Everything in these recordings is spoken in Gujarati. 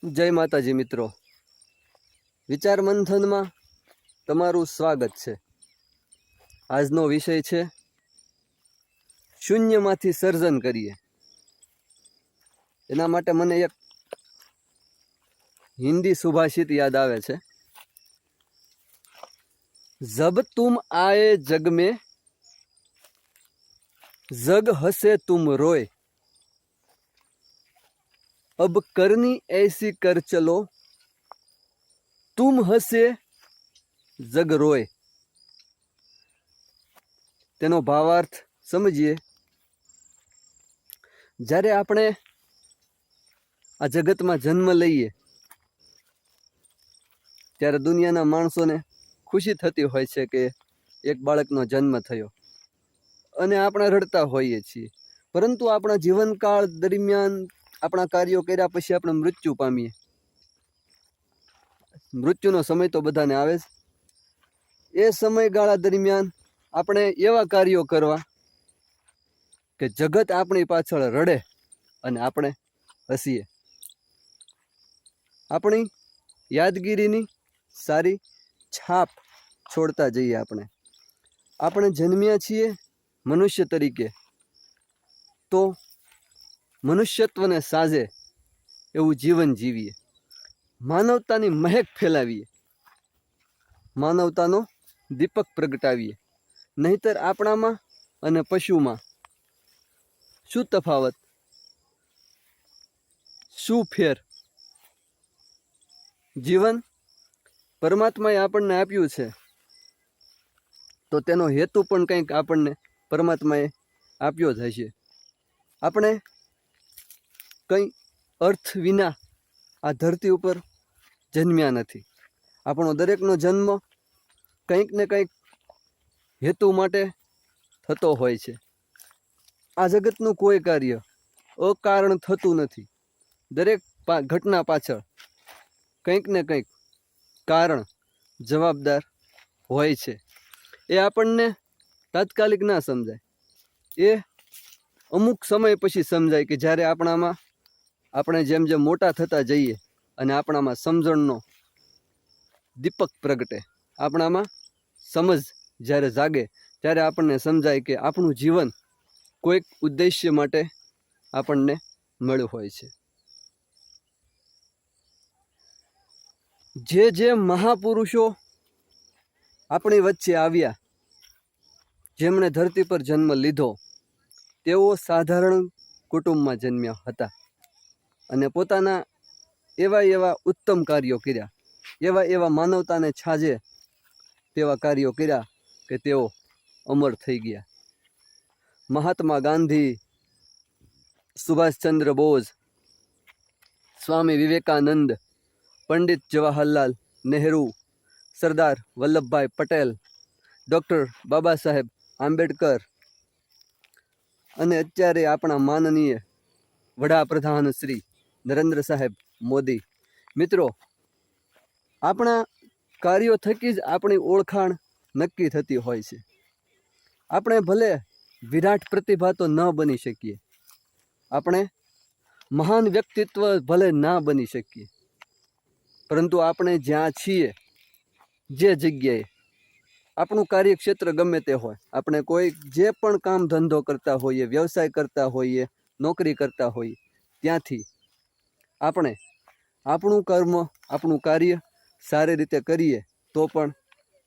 જય માતાજી મિત્રો, વિચાર મંથનમાં તમારું સ્વાગત છે। આજનો વિષય છે શૂન્યમાંથી સર્જન કરીએ। એના માટે મને એક હિન્દી સુભાષિત યાદ આવે છે, જબ તુમ આए जग में जग हंसे तुम रोए, अब करनी ऐसी कर चलो तुम हंसे जग रोए। તેનો ભાવાર્થ સમજીએ। જ્યારે આપણે આ જગતમાં જન્મ લઈએ ત્યારે દુનિયાના માણસોને ખુશી થતી હોય છે કે એક બાળકનો જન્મ થયો અને આપણે રડતા હોઈએ છીએ, પરંતુ આપણા જીવનકાળ દરમિયાન આપણા કાર્યો કર્યા પછી આપણે મૃત્યુ પામીએ। મૃત્યુનો સમય તો બધાને આવે જ। એ સમયગાળા દરમિયાન આપણે એવા કાર્યો કરવા કે જગત આપણી પાછળ રડે અને આપણે હસીએ। આપણી યાદગીરીની સારી છાપ છોડતા જઈએ। આપણે જન્મ્યા છીએ મનુષ્ય તરીકે, તો મનુષ્યત્વને સાજે એવું જીવન જીવીએ, માનવતાની મહેક ફેલાવીએ, માનવતાનો દીપક પ્રગટાવીએ। નહીતર આપણામાં અને પશુમાં શું તફાવત, શું ફેર? જીવન પરમાત્માએ આપણને આપ્યું છે તો તેનો હેતુ પણ કંઈક આપણને પરમાત્માએ આપ્યો જ હશે। આપણે કંઈ અર્થ વિના આ ધરતી ઉપર જન્મ્યા નથી। આપણો દરેકનો જન્મ કંઈક ને કંઈક હેતુ માટે થતો હોય છે। આ જગતનું કોઈ કાર્ય અકારણ થતું નથી। દરેક ઘટના પાછળ કંઈક ને કંઈક કારણ જવાબદાર હોય છે। એ આપણને તાત્કાલિક ના સમજાય, એ અમુક સમય પછી સમજાય કે જ્યારે આપણે જેમ જેમ મોટા થતા જઈએ અને આપણામાં સમજણનો દીપક પ્રગટે, આપણામાં સમજ જ્યારે જાગે ત્યારે આપણને સમજાય કે આપણું જીવન કોઈક ઉદ્દેશ્ય માટે આપણને મળ્યું હોય છે। જે મહાપુરુષો આપણી વચ્ચે આવ્યા, જેમણે ધરતી પર જન્મ લીધો, તેઓ સાધારણ કુટુંબમાં જન્મ્યા હતા અને પોતાના એવા ઉત્તમ કાર્યો કર્યા, એવા માનવતાને છાજે તેવા કાર્યો કર્યા કે તેઓ અમર થઈ ગયા। મહાત્મા ગાંધી, સુભાષચંદ્ર બોઝ, સ્વામી વિવેકાનંદ, પંડિત જવાહરલાલ નહેરુ, સરદાર વલ્લભભાઈ પટેલ, ડૉક્ટર બાબા સાહેબ આંબેડકર અને અત્યારે આપણા માનનીય વડાપ્રધાન શ્રી નરેન્દ્ર સાહેબ મોદી। મિત્રો, આપણા કાર્યો થકી જ આપણી ઓળખાણ નક્કી થતી હોય છે। આપણે ભલે વિરાટ પ્રતિભા તો ન બની શકીએ, આપણે મહાન વ્યક્તિત્વ ભલે ના બની શકીએ, પરંતુ આપણે જ્યાં છીએ, જે જગ્યાએ આપણું કાર્યક્ષેત્ર ગમે તે હોય, આપણે કોઈ જે પણ કામ ધંધો કરતા હોઈએ, વ્યવસાય કરતા હોઈએ, નોકરી કરતા હોઈએ, ત્યાંથી આપણે આપણું કર્મ, આપણું કાર્ય સારી રીતે કરીએ તો પણ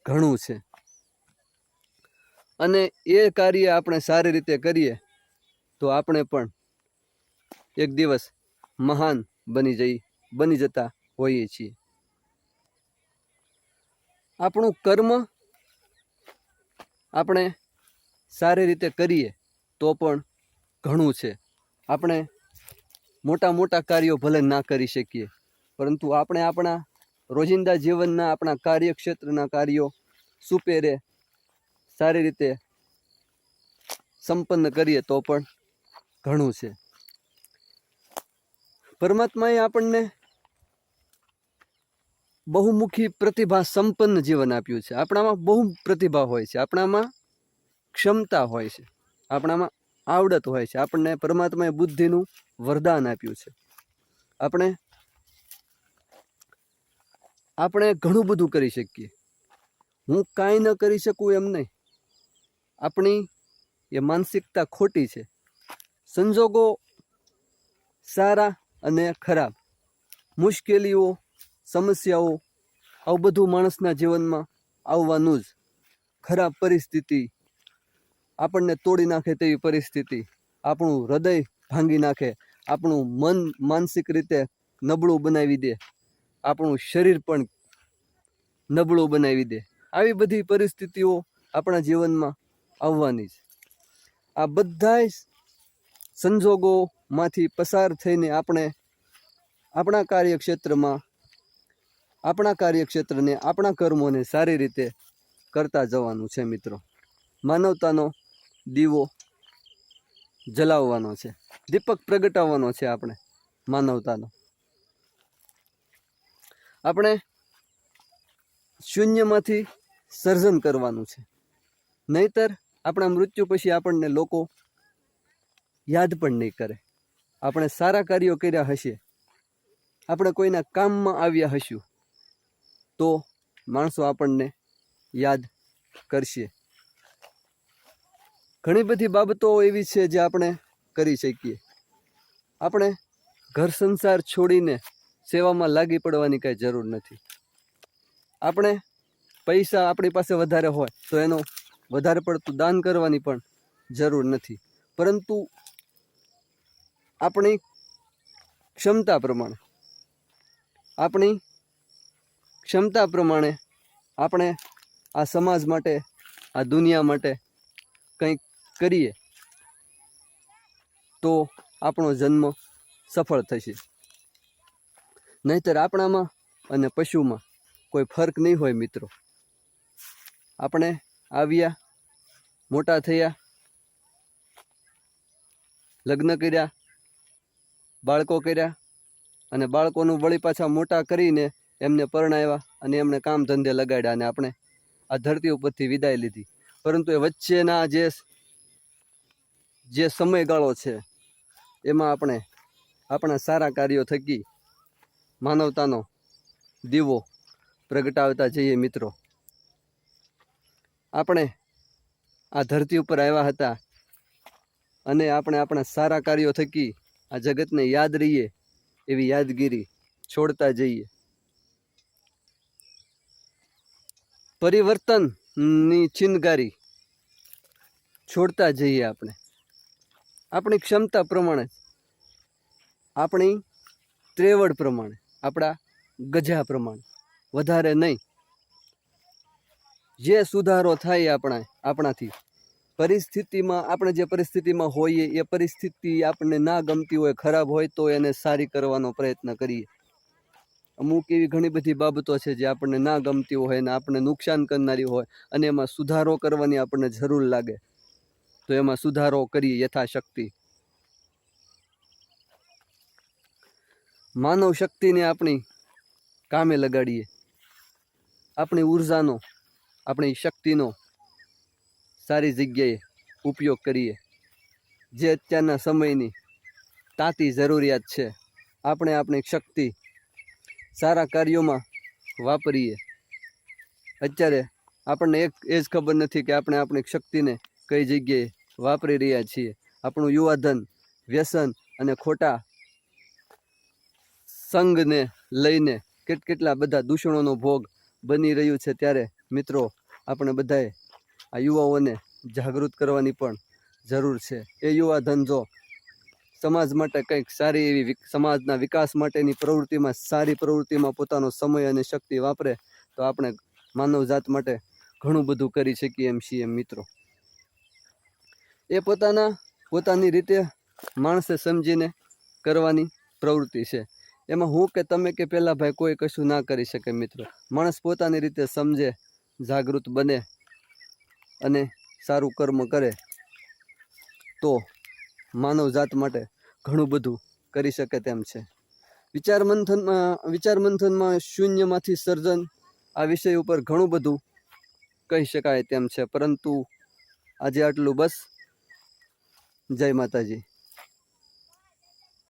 ઘણું છે। અને એ કાર્ય આપણે સારી રીતે કરીએ તો આપણે પણ એક દિવસ મહાન બની જતા હોઈએ છીએ। આપણું કર્મ આપણે સારી રીતે કરીએ તો પણ ઘણું છે। આપણે મોટા કાર્યો ભલે ના કરી શકીએ, પરંતુ આપણે આપણા રોજિંદા જીવનના આપણા કાર્યક્ષેત્રના કાર્યો સુપેરે સારી રીતે સંપન્ન કરીએ તો પણ ઘણું છે। પરમાત્માએ આપણને બહુમુખી પ્રતિભા સંપન્ન જીવન આપ્યું છે। આપણામાં બહુ પ્રતિભા હોય છે, આપણામાં ક્ષમતા હોય છે, આપણામાં આવડત હોય છે। આપણને પરમાત્માએ બુદ્ધિનું વરદાન આપ્યું છે। આપણે આપણે ઘણું બધું કરી શકીએ. હું કાંઈ ન કરી શકું એમ નહીં. આપણી એ માનસિકતા ખોટી છે. સંજોગો સારા અને ખરાબ, મુશ્કેલીઓ, સમસ્યાઓ, આવું બધું માણસના જીવનમાં આવવાનું જ. ખરાબ પરિસ્થિતિ, આપણને તોડી નાખે તેવી પરિસ્થિતિ, આપણું હૃદય ભાંગી નાખે, આપણું મન માનસિક રીતે નબળું બનાવી દે, આપણું શરીર પણ નબળું બનાવી દે. આવી બધી પરિસ્થિતિઓ આપણા જીવનમાં આવવાની જ. આ બધા સંજોગોમાંથી પસાર થઈને આપણે આપણા કાર્યક્ષેત્રને આપણા કર્મોને સારી રીતે કરતા જવાનું છે મિત્રો. માનવતાનો દીવો જલાવવાનો છે, દીપક પ્રગટાવવાનો છે આપણે માનવતાનો. આપણે શૂન્યમાંથી સર્જન કરવાનું છે. નહીતર આપણા મૃત્યુ પછી આપણને લોકો યાદ પણ નહીં કરે. આપણે સારા કાર્યો કર્યા હશે, આપણે કોઈના કામમાં આવ્યા હશું, તો માણસો આપણને યાદ કરશે. ઘણી બધી બાબતો એવી છે જે આપણે કરી શકીએ. આપણે ઘર સંસાર છોડીને સેવામાં લાગી પડવાની કાંઈ જરૂર નથી. આપણે પૈસા આપણી પાસે વધારે હોય તો એનો વધારે પડતું દાન કરવાની પણ જરૂર નથી. પરંતુ આપણી ક્ષમતા પ્રમાણે આપણે આ સમાજ માટે, આ દુનિયા માટે કંઈક કરીએ તો આપણો જન્મ સફળ થશે. નહીંતર આપણામાં અને પશુમાં કોઈ ફરક નહીં હોય મિત્રો. આપણે આવ્યા, મોટા થયા, લગ્ન કર્યા, બાળકો કર્યા, અને બાળકોનું વળી પાછા મોટા કરીને એમને પરણાવ્યા અને એમને કામ ધંધે લગાડ્યા, અને આપણે આ ધરતી ઉપરથી વિદાય લીધી. પરંતુ એ વચ્ચેના જે સમયગાળો છે એમાં આપણે આપણા સારા કાર્યો થકી માનવતાનો દીવો પ્રગટાવતા જઈએ મિત્રો. આપણે આ ધરતી ઉપર આવ્યા હતા અને આપણે આપણા સારા કાર્યો થકી આ જગતને યાદ રહીએ એવી યાદગીરી છોડતા જઈએ. પરિવર્તનની ચિનગારી છોડતા જઈએ. આપણે આપણી ક્ષમતા પ્રમાણે, આપણી ત્રેવડ પ્રમાણે, આપણા ગજા પ્રમાણે, વધારે નહીં. જે સુધારો થાય આપણાથી, પરિસ્થિતિમાં, આપણે જે પરિસ્થિતિમાં હોઈએ એ પરિસ્થિતિ આપણને ના ગમતી હોય, ખરાબ હોય, તો એને સારી કરવાનો પ્રયત્ન કરીએ. અમુક એવી ઘણી બધી બાબતો છે જે આપણને ના ગમતી હોય અને આપણને નુકસાન કરનારી હોય અને એમાં સુધારો કરવાની આપણને જરૂર લાગે તો એમાં સુધારો કરીએ યથાશક્તિ. માનવ શક્તિને આપણી કામે લગાડીએ. આપણી ઉર્જાનો, આપણી શક્તિનો સારી જગ્યાએ ઉપયોગ કરીએ. જે અત્યારના સમયની તાતી જરૂરિયાત છે, આપણે આપણી શક્તિ સારા કાર્યોમાં વાપરીએ. અત્યારે આપણને એ જ ખબર નથી કે આપણે આપણી શક્તિને કઈ જગ્યાએ વાપરી રહ્યા છીએ. આપણું યુવાધન વ્યસન અને ખોટા સંઘને લઈને કેટલા બધા દૂષણોનો ભોગ બની રહ્યું છે. ત્યારે મિત્રો આપણે બધાએ આ યુવાઓને જાગૃત કરવાની પણ જરૂર છે. એ યુવાધન જો સમાજ માટે કંઈક સારી એવી સમાજના વિકાસ માટેની પ્રવૃત્તિમાં, સારી પ્રવૃત્તિમાં પોતાનો સમય અને શક્તિ વાપરે તો આપણે માનવજાત માટે ઘણું બધું કરી શકીએ એમ છીએ મિત્રો. એ પોતાની રીતે માણસે સમજીને કરવાની પ્રવૃત્તિ છે. એમાં હું કે તમે કે પેલા ભાઈ કોઈ કશું ના કરી શકે મિત્રો. માણસ પોતાની રીતે સમજે, જાગૃત બને અને સારું કર્મ કરે તો માનવજાત માટે ઘણું બધું કરી શકે તેમ છે. વિચાર મંથનમાં શૂન્યમાંથી સર્જન આ વિષય ઉપર ઘણું બધું કહી શકાય તેમ છે, પરંતુ આજે આટલું બસ. જય માતાજી.